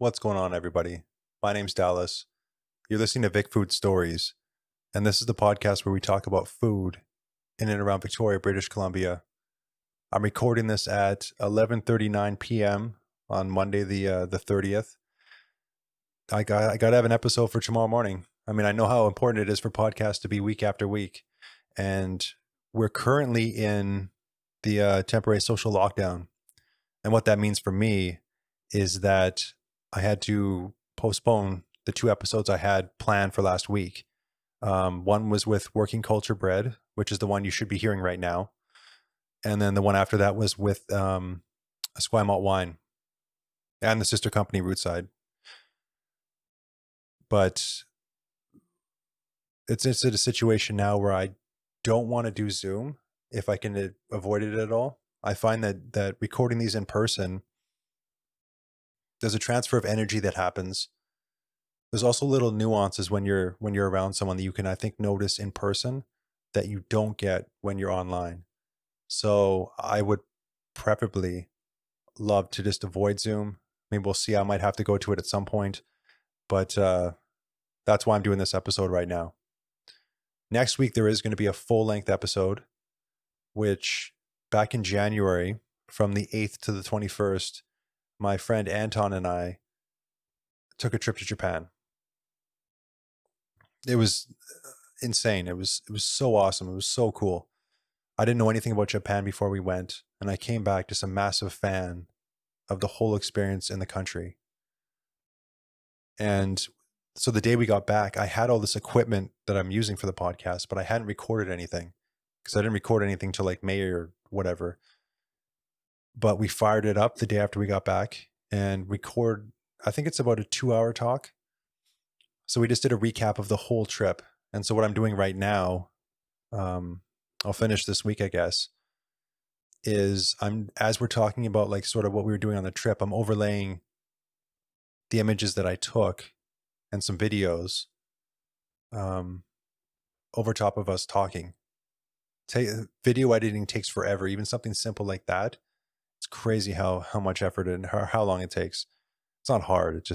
What's going on, everybody? My name's Dallas. You're listening to Vic Food Stories, and this is the podcast where we talk about food in and around Victoria, British Columbia. I'm recording this at 11:39 p.m. on Monday, the 30th. I got to have an episode for tomorrow morning. I mean, I know how important it is for podcasts to be week after week, and we're currently in the temporary social lockdown. And what that means for me is that I had to postpone the two episodes I had planned for last week. One was with Working Culture Bread, which is the one you should be hearing right now. And then the one after that was with Esquimalt Wine and the sister company Rootside. But it's a situation now where I don't want to do Zoom if I can avoid it at all. I find that recording these in person, there's a transfer of energy that happens. There's also little nuances when you're around someone that you can, I think, notice in person that you don't get when you're online. So I would preferably love to just avoid Zoom. Maybe we'll see. I might have to go to it at some point, but that's why I'm doing this episode right now. Next week, there is going to be a full-length episode, which back in January, from the 8th to the 21st, my friend Anton and I took a trip to Japan. It was insane. It was so awesome. It was so cool. I didn't know anything about Japan before we went, and I came back just a massive fan of the whole experience in the country. And so the day we got back, I had all this equipment that I'm using for the podcast, but I hadn't recorded anything because I didn't record anything till like May or whatever. But we fired it up the day after we got back and I think it's about a 2-hour talk. So we just did a recap of the whole trip. And so what I'm doing right now, I'll finish this week, I guess, is as we're talking about like sort of what we were doing on the trip, I'm overlaying the images that I took and some videos over top of us talking. Video editing takes forever, even something simple like that. It's crazy how much effort and how long it takes. It's not hard. It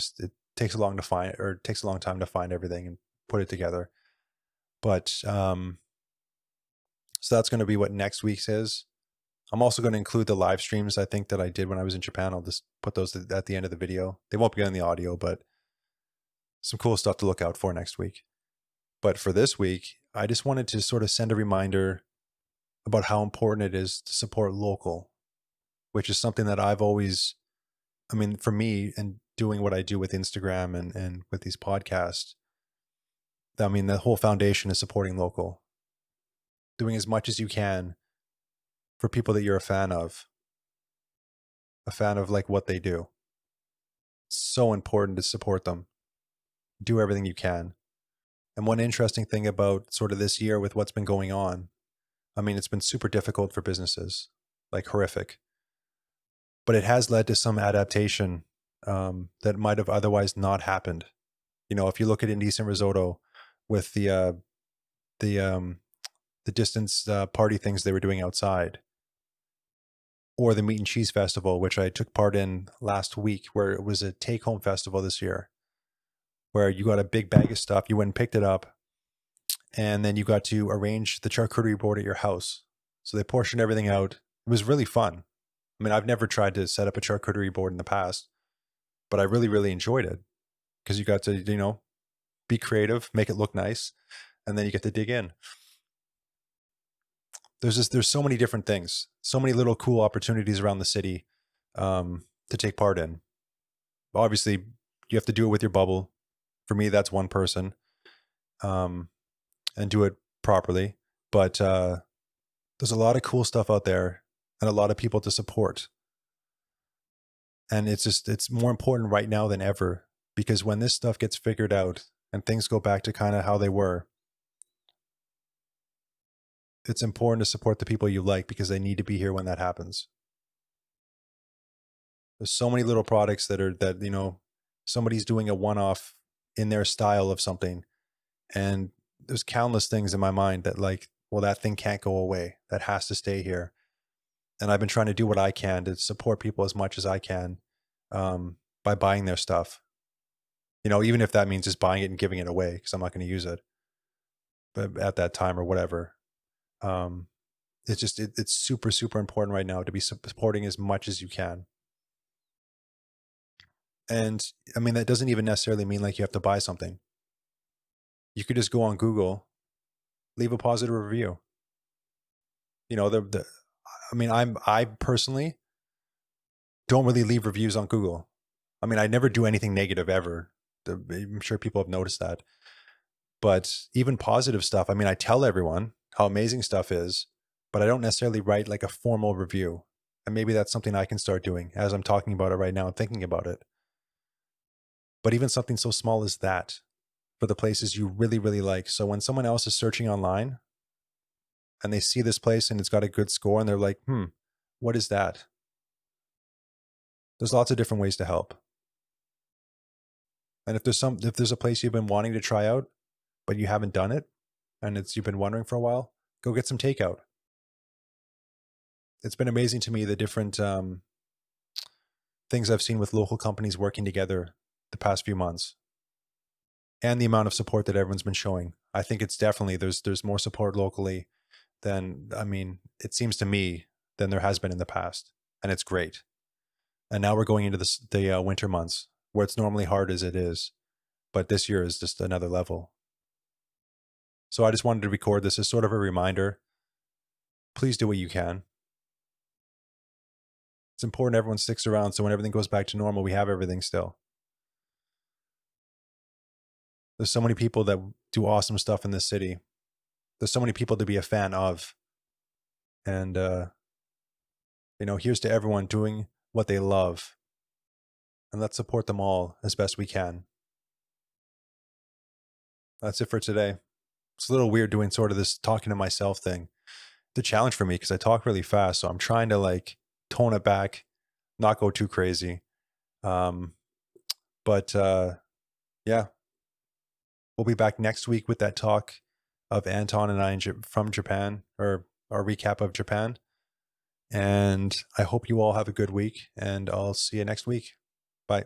takes a long time to find everything and put it together. But so that's going to be what next week's is. I'm also going to include the live streams I think that I did when I was in Japan. I'll just put those at the end of the video. They won't be on the audio, but some cool stuff to look out for next week. But for this week, I just wanted to sort of send a reminder about how important it is to support local, which is something that I've always, I mean, for me and doing what I do with Instagram and with these podcasts, I mean, the whole foundation is supporting local, doing as much as you can for people that you're a fan of like what they do. It's so important to support them. Do everything you can. And one interesting thing about sort of this year with what's been going on, I mean, it's been super difficult for businesses, like horrific. But it has led to some adaptation that might have otherwise not happened. You know, if you look at Indecent Risotto with the distance party things they were doing outside, or the Meat and Cheese Festival, which I took part in last week, where it was a take-home festival this year, where you got a big bag of stuff, you went and picked it up, and then you got to arrange the charcuterie board at your house. So they portioned everything out. It was really fun. I mean, I've never tried to set up a charcuterie board in the past, but I really, really enjoyed it because you got to, you know, be creative, make it look nice, and then you get to dig in. There's so many different things, so many little cool opportunities around the city to take part in. Obviously, you have to do it with your bubble. For me, that's one person, and do it properly. But there's a lot of cool stuff out there and a lot of people to support. And it's more important right now than ever, because when this stuff gets figured out and things go back to kind of how they were, it's important to support the people you like because they need to be here when that happens. There's so many little products that, you know, somebody's doing a one-off in their style of something. And there's countless things in my mind that like, well, that thing can't go away. That has to stay here. And I've been trying to do what I can to support people as much as I can. by buying their stuff. You know, even if that means just buying it and giving it away because I'm not going to use it, but at that time or whatever. Um, it's super super important right now to be supporting as much as you can. And I mean that doesn't even necessarily mean like you have to buy something. You could just go on Google, leave a positive review. You know, the I mean I personally don't really leave reviews on Google. I mean, I never do anything negative ever. I'm sure people have noticed that. But even positive stuff, I mean, I tell everyone how amazing stuff is, but I don't necessarily write like a formal review. And maybe that's something I can start doing as I'm talking about it right now and thinking about it. But even something so small as that for the places you really, really like. So when someone else is searching online and they see this place and it's got a good score and they're like, what is that? There's lots of different ways to help. And if there's a place you've been wanting to try out, but you haven't done it, and you've been wondering for a while, go get some takeout. It's been amazing to me the different things I've seen with local companies working together the past few months, and the amount of support that everyone's been showing. I think it's definitely there's more support locally than I mean it seems to me than there has been in the past, and it's great. And now we're going into the winter months where it's normally hard as it is, but this year is just another level. So I just wanted to record this as sort of a reminder. Please do what you can. It's important everyone sticks around so when everything goes back to normal, we have everything still. There's so many people that do awesome stuff in this city. There's so many people to be a fan of. And, here's to everyone doing what they love. And let's support them all as best we can. That's it for today. It's a little weird doing sort of this talking to myself thing. The challenge for me because I talk really fast. So I'm trying to like tone it back, not go too crazy. Um, but yeah, we'll be back next week with that talk of Anton and I from Japan, or our recap of Japan. And I hope you all have a good week, and I'll see you next week. Bye.